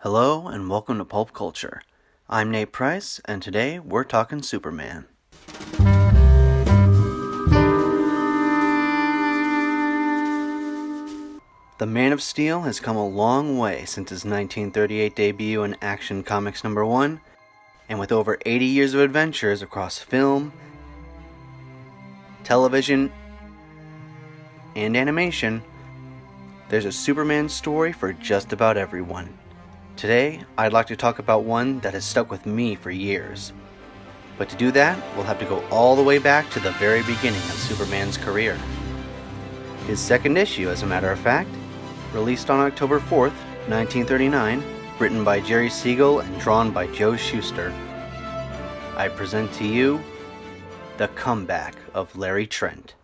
Hello and welcome to Pulp Culture. I'm Nate Price, and today we're talking Superman. The Man of Steel has come a long way since his 1938 debut in Action Comics #1, and with over 80 years of adventures across film, television, and animation, there's a Superman story for just about everyone. Today, I'd like to talk about one that has stuck with me for years. But to do that, we'll have to go all the way back to the very beginning of Superman's career. His second issue, as a matter of fact, released on October 4th, 1939, written by Jerry Siegel and drawn by Joe Shuster. I present to you, The Comeback of Larry Trent.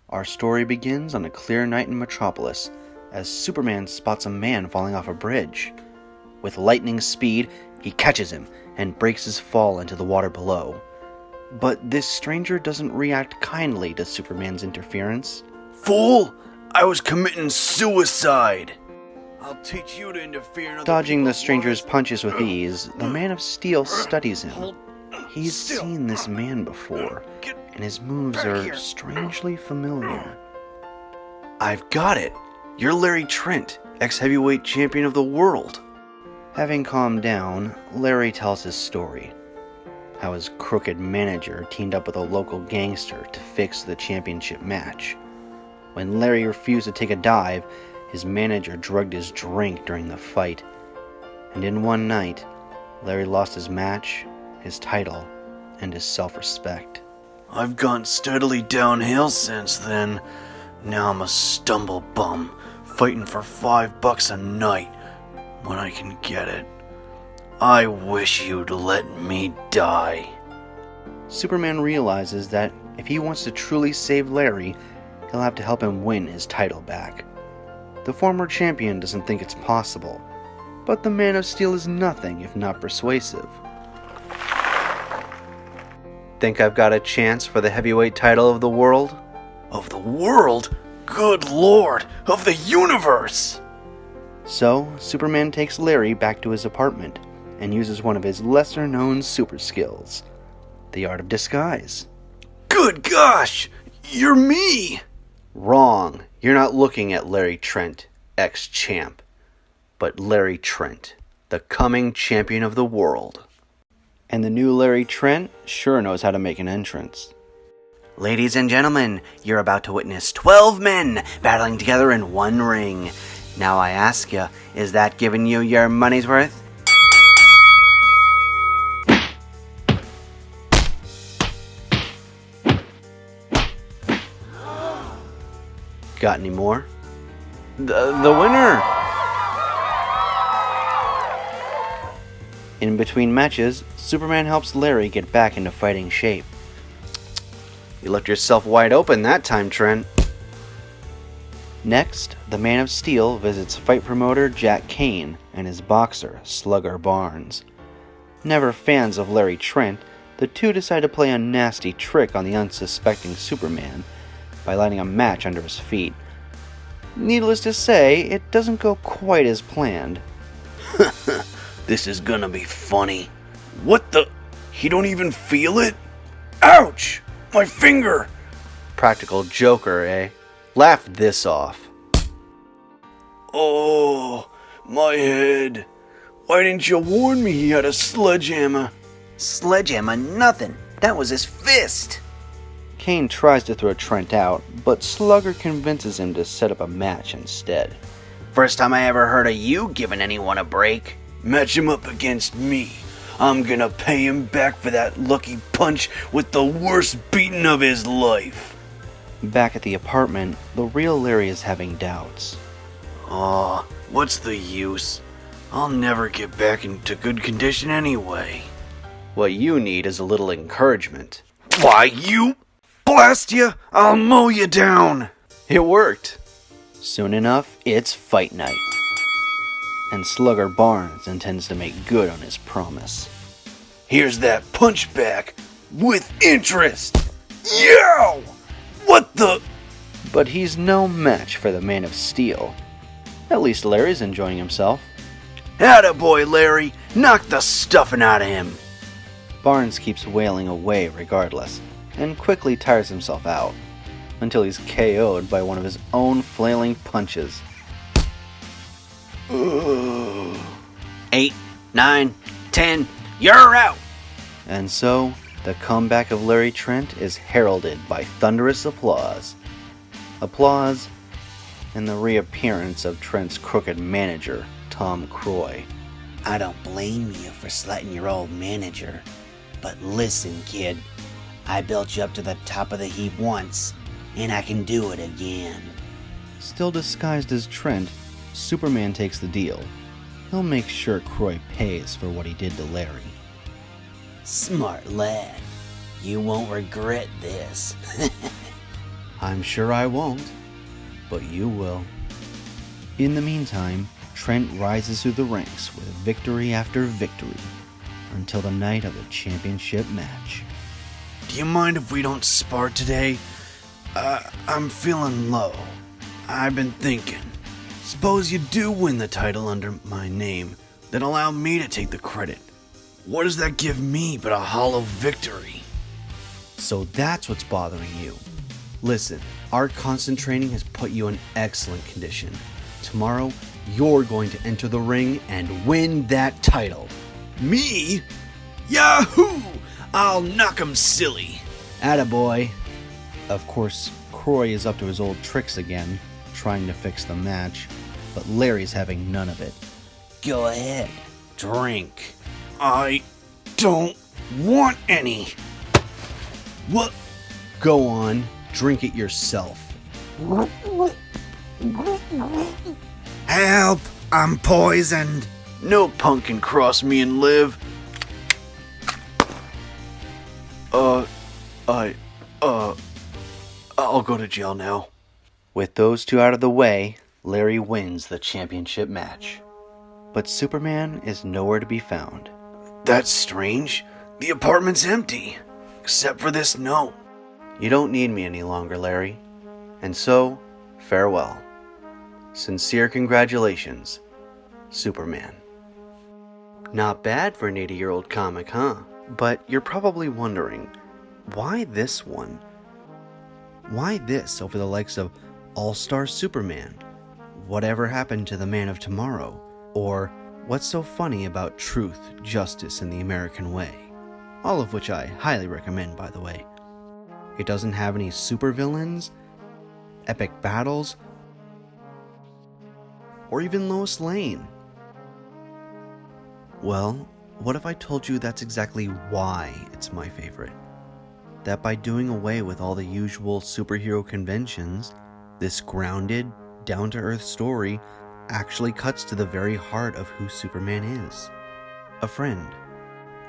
Our story begins on a clear night in Metropolis, as Superman spots a man falling off a bridge. With lightning speed, he catches him and breaks his fall into the water below. But this stranger doesn't react kindly to Superman's interference. "Fool! I was committing suicide! I'll teach you to interfere in Dodging the stranger's punches with ease, the Man of Steel studies him. He's seen this man before, and his moves are strangely familiar. I've got it! You're Larry Trent, ex-heavyweight champion of the world!" Having calmed down, Larry tells his story. How his crooked manager teamed up with a local gangster to fix the championship match. When Larry refused to take a dive, his manager drugged his drink during the fight. And in one night, Larry lost his match, his title, and his self-respect. "I've gone steadily downhill since then. Now I'm a stumble bum, fighting for $5 a night when I can get it. I wish you'd let me die." Superman realizes that if he wants to truly save Larry, he'll have to help him win his title back. The former champion doesn't think it's possible, but the Man of Steel is nothing if not persuasive. "Think I've got a chance for the heavyweight title of the world?" "Of the world? Good Lord! Of the universe!" So, Superman takes Larry back to his apartment and uses one of his lesser-known super skills, the art of disguise. "Good gosh! You're me!" Wrong. You're not looking at Larry Trent, ex-champ, but Larry Trent, the coming champion of the world. And the new Larry Trent sure knows how to make an entrance. "Ladies and gentlemen, you're about to witness 12 men battling together in one ring. Now I ask you, is that giving you your money's worth?" Got any more? The winner! In between matches, Superman helps Larry get back into fighting shape. "You left yourself wide open that time, Trent." Next, the Man of Steel visits fight promoter Jack Kane and his boxer, Slugger Barnes. Never fans of Larry Trent, the two decide to play a nasty trick on the unsuspecting Superman by lighting a match under his feet. Needless to say, it doesn't go quite as planned. "This is gonna be funny. What the? He don't even feel it? Ouch! My finger!" Practical joker, eh? Laugh this off. "Oh, my head. Why didn't you warn me he had a sledgehammer?" "Sledgehammer nothing. That was his fist." Kane tries to throw Trent out, but Slugger convinces him to set up a match instead. "First time I ever heard of you giving anyone a break." "Match him up against me. I'm gonna pay him back for that lucky punch with the worst beating of his life." Back at the apartment, the real Larry is having doubts. "Oh, what's the use? I'll never get back into good condition anyway." What you need is a little encouragement. "Why, you... blast you! I'll mow you down!" It worked. Soon enough, it's fight night. And Slugger Barnes intends to make good on his promise. "Here's that punch back with interest! Yow! What the..." But he's no match for the Man of Steel. At least Larry's enjoying himself. Attaboy, Larry! Knock the stuffing out of him! Barnes keeps wailing away regardless, and quickly tires himself out, until he's KO'd by one of his own flailing punches. 8, 9, 10, you're out! And so, the comeback of Larry Trent is heralded by thunderous applause. Applause, and the reappearance of Trent's crooked manager, Tom Croy. I don't blame you for slutting your old manager. But listen, kid, I built you up to the top of the heap once, and I can do it again. Still disguised as Trent, Superman takes the deal. He'll make sure Croy pays for what he did to Larry. Smart lad. You won't regret this. I'm sure I won't, but you will. In the meantime, Trent rises through the ranks with victory after victory until the night of the championship match. Do you mind if we don't spar today? I'm feeling low. I've been thinking. Suppose you do win the title under my name, then allow me to take the credit. What does that give me but a hollow victory? So that's what's bothering you. Listen, our constant training has put you in excellent condition. Tomorrow, you're going to enter the ring and win that title. Me? Yahoo! I'll knock 'em silly. Attaboy. Of course, Croy is up to his old tricks again, trying to fix the match, but Larry's having none of it. Go ahead, drink. I don't want any. What? Go on, drink it yourself. Help! I'm poisoned. No punk can cross me and live. I'll go to jail now. With those two out of the way, Larry wins the championship match. But Superman is nowhere to be found. That's strange. The apartment's empty. Except for this note. You don't need me any longer, Larry. And so, farewell. Sincere congratulations, Superman. Not bad for an 80-year-old comic, huh? But you're probably wondering, why this one? Why this over the likes of All-Star Superman? Whatever happened to the Man of Tomorrow? Or what's so funny about truth, justice, and the American way? All of which I highly recommend, by the way. It doesn't have any supervillains, epic battles, or even Lois Lane. Well, what if I told you that's exactly why it's my favorite? That by doing away with all the usual superhero conventions, this grounded, down-to-earth story actually cuts to the very heart of who Superman is. A friend.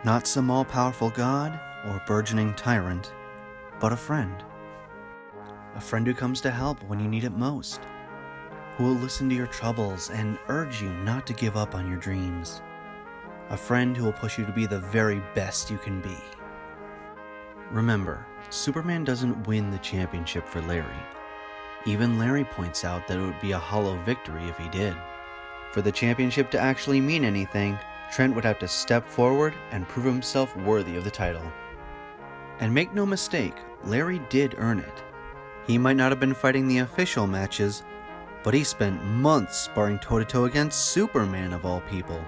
Not some all-powerful god or burgeoning tyrant, but a friend. A friend who comes to help when you need it most. Who will listen to your troubles and urge you not to give up on your dreams. A friend who will push you to be the very best you can be. Remember, Superman doesn't win the championship for Larry. Even Larry points out that it would be a hollow victory if he did. For the championship to actually mean anything, Trent would have to step forward and prove himself worthy of the title. And make no mistake, Larry did earn it. He might not have been fighting the official matches, but he spent months sparring toe-to-toe against Superman of all people.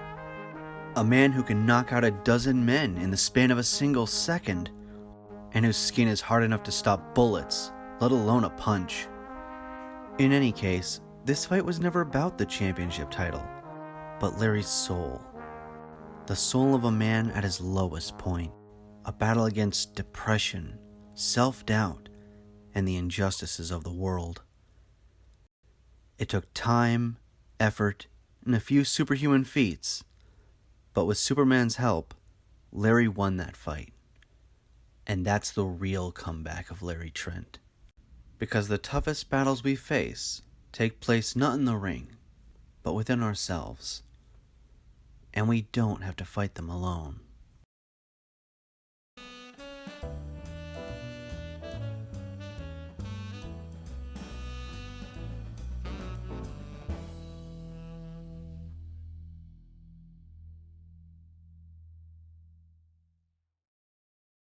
A man who can knock out a dozen men in the span of a single second, and whose skin is hard enough to stop bullets, let alone a punch. In any case, this fight was never about the championship title, but Larry's soul. The soul of a man at his lowest point. A battle against depression, self-doubt, and the injustices of the world. It took time, effort, and a few superhuman feats, but with Superman's help, Larry won that fight. And that's the real comeback of Larry Trent. Because the toughest battles we face take place not in the ring, but within ourselves. And we don't have to fight them alone.